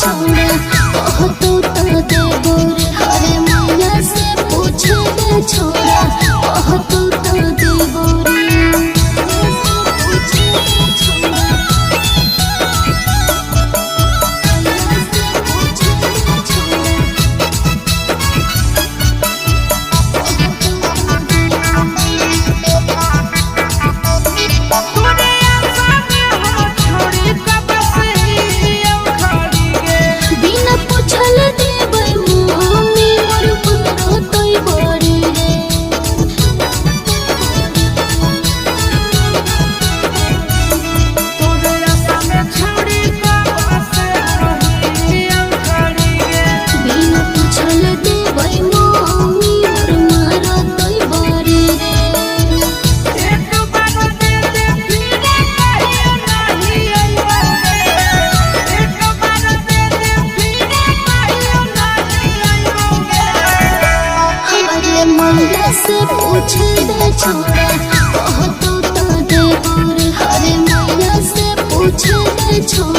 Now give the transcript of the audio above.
छोड़ा कह तो देबो रे हरे मैया से पूछे दे छोड़ा कह तो देबो रे मैया से पूछे दे छोड़ा कह तो देबो रे हरे मैया से पूछे दे छोड़ा।